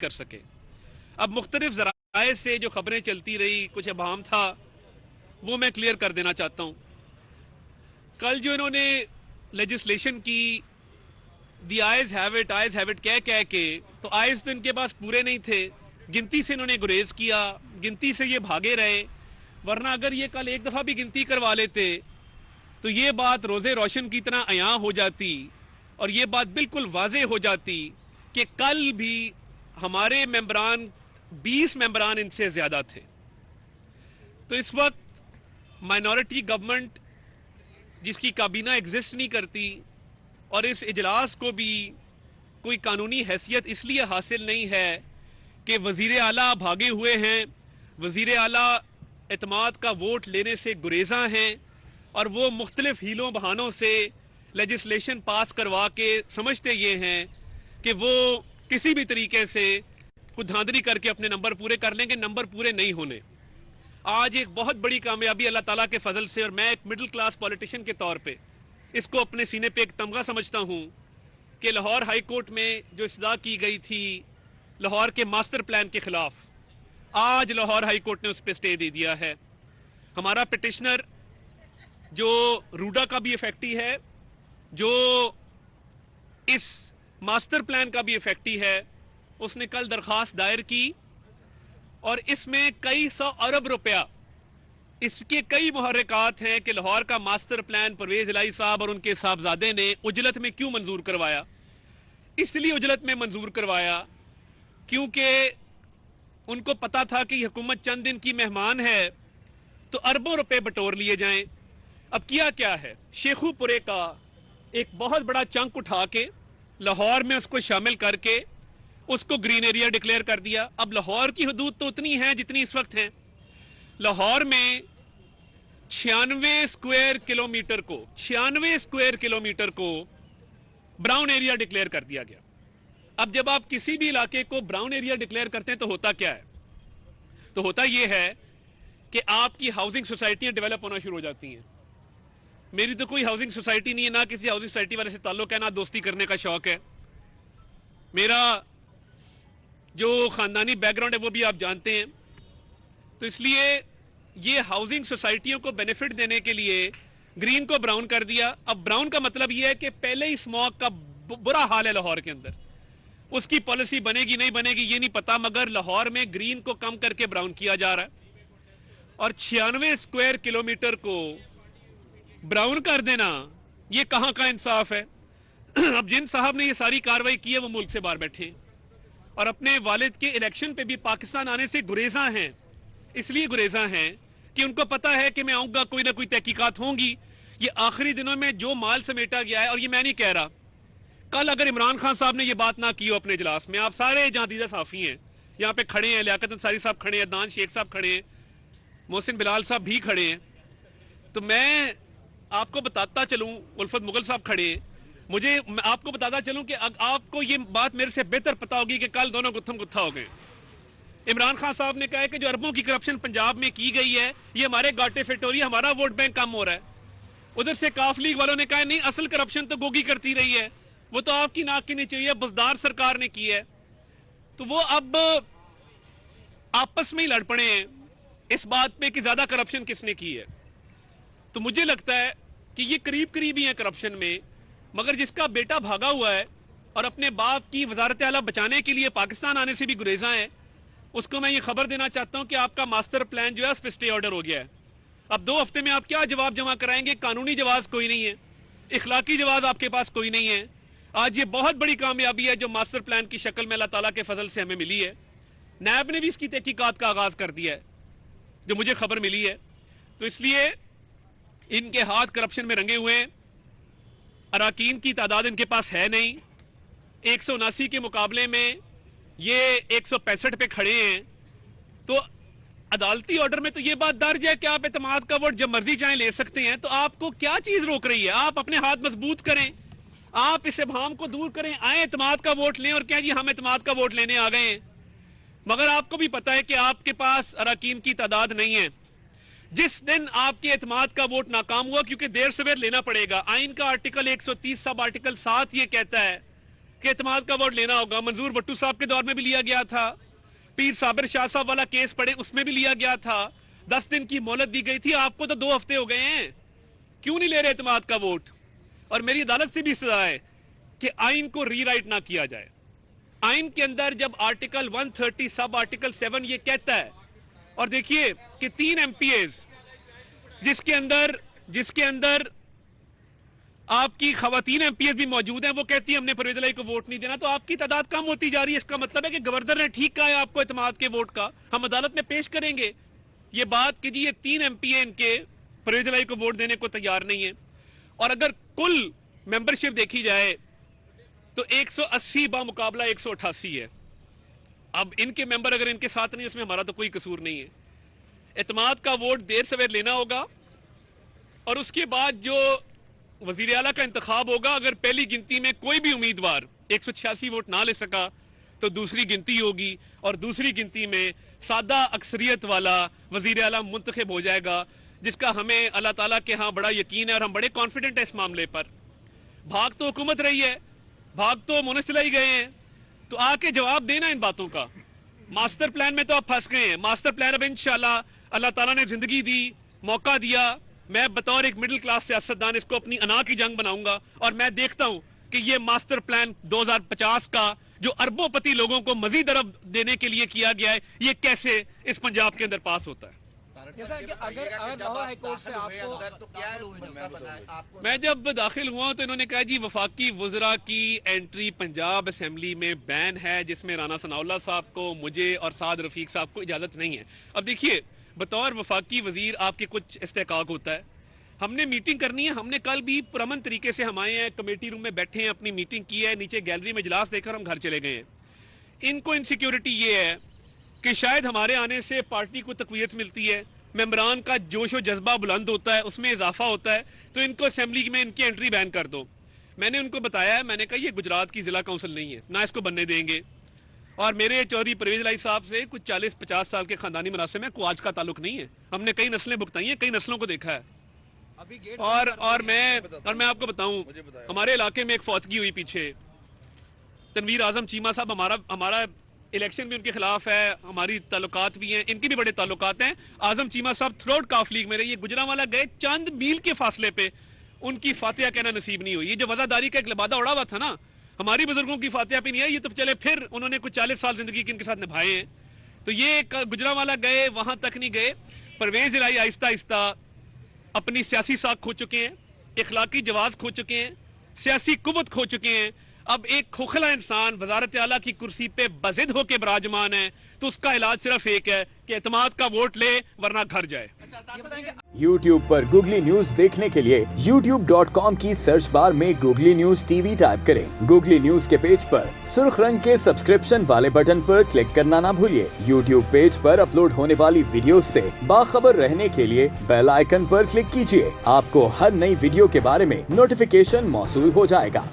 کر سکے. اب مختلف ذرائع سے جو خبریں چلتی رہی, کچھ ابہام تھا, وہ میں کلیئر کر دینا چاہتا ہوں. کل جو انہوں نے لیجسلیشن کی, دی آئیز ہیو اٹ کہہ کے, تو آئیز تو ان کے پاس پورے نہیں تھے, گنتی سے انہوں نے گریز کیا, گنتی سے یہ بھاگے رہے. ورنہ اگر یہ کل ایک دفعہ بھی گنتی کروا لیتے تو یہ بات روزے روشن کی طرح عیاں ہو جاتی, اور یہ بات بالکل واضح ہو جاتی کہ کل بھی ہمارے ممبران 20 ممبران ان سے زیادہ تھے. تو اس وقت مائنورٹی گورنمنٹ جس کی کابینہ ایگزسٹ نہیں کرتی, اور اس اجلاس کو بھی کوئی قانونی حیثیت اس لیے حاصل نہیں ہے کہ وزیر اعلیٰ بھاگے ہوئے ہیں, وزیر اعلیٰ اعتماد کا ووٹ لینے سے گریزاں ہیں, اور وہ مختلف ہیلوں بہانوں سے لیجسلیشن پاس کروا کے سمجھتے یہ ہیں کہ وہ کسی بھی طریقے سے کچھ دھاندلی کر کے اپنے نمبر پورے کر لیں گے. نمبر پورے نہیں ہونے. آج ایک بہت بڑی کامیابی اللہ تعالیٰ کے فضل سے, اور میں ایک مڈل کلاس پولیٹیشین کے طور پہ اس کو اپنے سینے پہ ایک تمغہ سمجھتا ہوں کہ لاہور ہائی کورٹ میں جو استدعا کی گئی تھی لاہور کے ماسٹر پلان کے خلاف, آج لاہور ہائی کورٹ نے اس پہ اسٹے دے دیا ہے. ہمارا پٹیشنر جو روڈا کا بھی افیکٹی ہے, جو اس ماسٹر پلان کا بھی افیکٹی ہے, اس نے کل درخواست دائر کی, اور اس میں کئی 100 ارب روپیہ, اس کے کئی محرکات ہیں کہ لاہور کا ماسٹر پلان پرویز الہی صاحب اور ان کے صاحبزادے نے اجلت میں کیوں منظور کروایا. اس لیے اجلت میں منظور کروایا کیونکہ ان کو پتا تھا کہ یہ حکومت چند دن کی مہمان ہے, تو اربوں روپے بٹور لیے جائیں. اب کیا ہے, شیخو پورے کا ایک بہت بڑا چنک اٹھا کے لاہور میں اس کو شامل کر کے اس کو گرین ایریا ڈکلیئر کر دیا. اب لاہور کی حدود تو اتنی ہیں جتنی اس وقت ہیں. لاہور میں 96 اسکوائر کلومیٹر کو براؤن ایریا ڈکلیئر کر دیا گیا. اب جب آپ کسی بھی علاقے کو براؤن ایریا ڈکلیئر کرتے ہیں تو ہوتا کیا ہے؟ تو ہوتا یہ ہے کہ آپ کی ہاؤسنگ سوسائٹیاں ڈیولپ ہونا شروع ہو جاتی ہیں. میری تو کوئی ہاؤسنگ سوسائٹی نہیں ہے, نہ کسی ہاؤسنگ سوسائٹی والے سے تعلق ہے, نہ دوستی کرنے کا شوق ہے. میرا جو خاندانی بیک گراؤنڈ ہے وہ بھی آپ جانتے ہیں. تو اس لیے یہ ہاؤسنگ سوسائٹیوں کو بینیفٹ دینے کے لیے گرین کو براؤن کر دیا. اب براؤن کا مطلب یہ ہے کہ پہلے ہی اسموک کا برا حال ہے لاہور کے اندر. اس کی پالیسی بنے گی نہیں بنے گی یہ نہیں پتا, مگر لاہور میں گرین کو کم کر کے براؤن کیا جا رہا ہے. اور 96 اسکوائر کلومیٹر کو براؤن کر دینا, یہ کہاں کا انصاف ہے؟ اب جن صاحب نے یہ ساری کاروائی کی ہے وہ ملک سے باہر بیٹھے ہیں, اور اپنے والد کے الیکشن پہ بھی پاکستان آنے سے گریزاں ہیں. اس لیے گریزاں ہیں کہ ان کو پتا ہے کہ میں آؤں گا کوئی نہ کوئی تحقیقات ہوں گی. یہ آخری دنوں میں جو مال سمیٹا گیا ہے, اور یہ میں نہیں کہہ رہا, کل اگر عمران خان صاحب نے یہ بات نہ کی ہو اپنے اجلاس میں, آپ سارے جہاں دیدہ صحافی ہیں یہاں پہ کھڑے ہیں, لیاقت انصاری صاحب کھڑے ہیں, عدنان شیخ صاحب کھڑے ہیں, محسن بلال صاحب بھی کھڑے ہیں, تو میں آپ کو بتاتا چلوں, الفت مغل صاحب کھڑے ہیں, میں آپ کو بتاتا چلوں کہ آپ کو یہ بات میرے سے بہتر پتا ہوگی کہ کل دونوں گتھم گتھا ہو گئے. عمران خان صاحب نے کہا ہے کہ جو اربوں کی کرپشن پنجاب میں کی گئی ہے یہ ہمارے گاٹے فٹ ہو رہی ہے, ہمارا ووٹ بینک کم ہو رہا ہے. ادھر سے کاف لیگ والوں نے کہا نہیں, اصل کرپشن تو گوگی کرتی رہی ہے, وہ تو آپ کی ناک کی نیچے ہے, بزدار سرکار نے کی ہے. تو وہ اب آپس میں ہی لڑ پڑے ہیں اس بات پہ کہ زیادہ کرپشن کس نے کی ہے. تو مجھے لگتا ہے کہ یہ قریب ہی ہیں کرپشن میں, مگر جس کا بیٹا بھاگا ہوا ہے اور اپنے باپ کی وزارت اعلیٰ بچانے کے لیے پاکستان آنے سے بھی گریزاں ہیں, اس کو میں یہ خبر دینا چاہتا ہوں کہ آپ کا ماسٹر پلان جو ہے اس پہ اسٹے آرڈر ہو گیا ہے. اب 2 ہفتے میں آپ کیا جواب جمع کرائیں گے؟ قانونی جواز کوئی نہیں ہے, اخلاقی جواز آپ کے پاس کوئی نہیں ہے. آج یہ بہت بڑی کامیابی ہے جو ماسٹر پلان کی شکل میں اللہ تعالیٰ کے فضل سے ہمیں ملی ہے. نیب نے بھی اس کی تحقیقات کا آغاز کر دیا ہے جو مجھے خبر ملی ہے. تو اس لیے ان کے ہاتھ کرپشن میں رنگے ہوئے ہیں, اراکین کی تعداد ان کے پاس ہے نہیں, 179 کے مقابلے میں یہ 165 پہ کھڑے ہیں. تو عدالتی آرڈر میں تو یہ بات درج ہے کہ آپ اعتماد کا ووٹ جب مرضی چاہیں لے سکتے ہیں, تو آپ کو کیا چیز روک رہی ہے؟ آپ اپنے ہاتھ مضبوط کریں, آپ اس ابہام کو دور کریں, آئیں اعتماد کا ووٹ لیں اور کہیں جی ہم اعتماد کا ووٹ لینے آ گئے ہیں. مگر آپ کو بھی پتا ہے کہ آپ کے پاس اراکین کی تعداد نہیں ہے. جس دن آپ کے اعتماد کا ووٹ ناکام ہوا, کیونکہ دیر سویر لینا پڑے گا, آئین کا آرٹیکل 130 سب آرٹیکل 7 یہ کہتا ہے کہ اعتماد کا ووٹ لینا ہوگا. منظور بھٹو صاحب کے دور میں بھی لیا گیا تھا, پیر صابر شاہ صاحب والا کیس پڑے اس میں بھی لیا گیا تھا, 10 دن کی مہلت دی گئی تھی. آپ کو تو 2 ہفتے ہو گئے ہیں, کیوں نہیں لے رہے اعتماد کا ووٹ؟ اور میری عدالت سے بھی استدعا ہے کہ آئین کو ری رائٹ نہ کیا جائے. آئین کے اندر جب آرٹیکل 130 سب آرٹیکل 7 یہ کہتا ہے, اور دیکھیے کہ 3 ایم پی ایز جس کے اندر آپ کی خواتین ایم پی ایز بھی موجود ہیں, وہ کہتی ہیں ہم نے پرویز الہی کو ووٹ نہیں دینا, تو آپ کی تعداد کم ہوتی جا رہی ہے. اس کا مطلب ہے کہ گورنر نے ٹھیک کہا ہے آپ کو اعتماد کے ووٹ کا. ہم عدالت میں پیش کریں گے یہ بات کہ جی یہ 3 ایم پی اے ان کے پرویز الہی کو ووٹ دینے کو تیار نہیں ہے. اور اگر کل ممبرشپ دیکھی جائے تو 180 بمقابلہ 188 ہے. اب ان کے ممبر اگر ان کے ساتھ نہیں, اس میں ہمارا تو کوئی قصور نہیں ہے. اعتماد کا ووٹ دیر سویر لینا ہوگا, اور اس کے بعد جو وزیر اعلیٰ کا انتخاب ہوگا, اگر پہلی گنتی میں کوئی بھی امیدوار 186 ووٹ نہ لے سکا تو دوسری گنتی ہوگی, اور دوسری گنتی میں سادہ اکثریت والا وزیر اعلیٰ منتخب ہو جائے گا, جس کا ہمیں اللہ تعالیٰ کے ہاں بڑا یقین ہے اور ہم بڑے کانفیڈنٹ ہیں اس معاملے پر. بھاگ تو حکومت رہی ہے, بھاگ تو منسلئی گئے ہیں, تو آ کے جواب دینا ان باتوں کا. ماسٹر پلان میں تو آپ پھنس گئے ہیں. ماسٹر پلان اب انشاءاللہ اللہ تعالیٰ نے زندگی دی, موقع دیا, میں بطور ایک مڈل کلاس سیاستدان اس کو اپنی انا کی جنگ بناؤں گا, اور میں دیکھتا ہوں کہ یہ ماسٹر پلان 2050 کا جو اربوں پتی لوگوں کو مزید ارب دینے کے لیے کیا گیا ہے, یہ کیسے اس پنجاب کے اندر پاس ہوتا ہے. میں جب داخل ہوا تو انہوں نے کہا جی وفاقی وزراء کی انٹری پنجاب اسمبلی میں بین ہے, جس میں رانا ثناء اللہ صاحب کو, مجھے اور سعد رفیق صاحب کو اجازت نہیں ہے. اب دیکھیے بطور وفاقی وزیر آپ کے کچھ استحقاق ہوتا ہے. ہم نے میٹنگ کرنی ہے, ہم نے کل بھی پرامن طریقے سے ہم آئے ہیں, کمیٹی روم میں بیٹھے ہیں, اپنی میٹنگ کی ہے, نیچے گیلری میں اجلاس دے کر ہم گھر چلے گئے ہیں. ان کو انسیکیورٹی یہ ہے کہ شاید ہمارے آنے سے پارٹی کو تقویت ملتی ہے, ممبران کا جوش و جذبہ بلند ہوتا ہے, اس میں اضافہ ہوتا ہے, تو ان کو اسمبلی میں ان کی انٹری بین کر دو. میں نے ان کو بتایا ہے, میں نے کہا یہ گجرات کی ضلع کونسل نہیں ہے, نہ اس کو بننے دیں گے. اور میرے چودھری پرویز الہی صاحب سے کچھ 40-50 سال کے خاندانی مناسب میں کوئی آج کا تعلق نہیں ہے. ہم نے کئی نسلیں بھگتائی ہیں, کئی نسلوں کو دیکھا ہے. اور میں آپ کو بتاؤں, ہمارے علاقے میں ایک فوتگی ہوئی پیچھے, تنویر اعظم چیمہ صاحب, ہمارا الیکشن بھی ان کے خلاف ہے, ہماری تعلقات بھی ہیں, ان کی بھی بڑے تعلقات ہیں. اعظم چیمہ صاحب تھروڈ کاف لیگ میں رہے, یہ گجرانوالہ گئے, چند میل کے فاصلے پہ ان کی فاتحہ کہنا نصیب نہیں ہوئی. یہ جو وزاداری کا ایک لبادہ اڑا ہوا تھا نا, ہماری بزرگوں کی فاتحہ پہ نہیں ہے, یہ تو چلے پھر انہوں نے کچھ 40 سال زندگی کے ان کے ساتھ نبھائے ہیں. تو یہ گجرانوالہ گئے, وہاں تک نہیں گئے. پرویز الہی آہستہ آہستہ اپنی سیاسی ساکھ کھو چکے ہیں, اخلاقی جواز کھو چکے ہیں, سیاسی قوت کھو چکے ہیں. اب ایک کھوکھلا انسان وزارت اعلیٰ کی کرسی پہ بضد ہو کے براجمان ہے, تو اس کا علاج صرف ایک ہے کہ اعتماد کا ووٹ لے ورنہ گھر جائے. YouTube پر گوگلی نیوز دیکھنے کے لیے youtube.com کی سرچ بار میں googly news T V type کریں. گوگلی نیوز کے پیج پر سرخ رنگ کے سبسکرپشن والے بٹن پر کلک کرنا نہ بھولیے. YouTube پیج پر اپلوڈ ہونے والی ویڈیوز سے باخبر رہنے کے لیے بیل آئیکن پر کلک کیجیے. آپ کو ہر نئی ویڈیو کے بارے میں نوٹیفیکیشن موصول ہو جائے گا.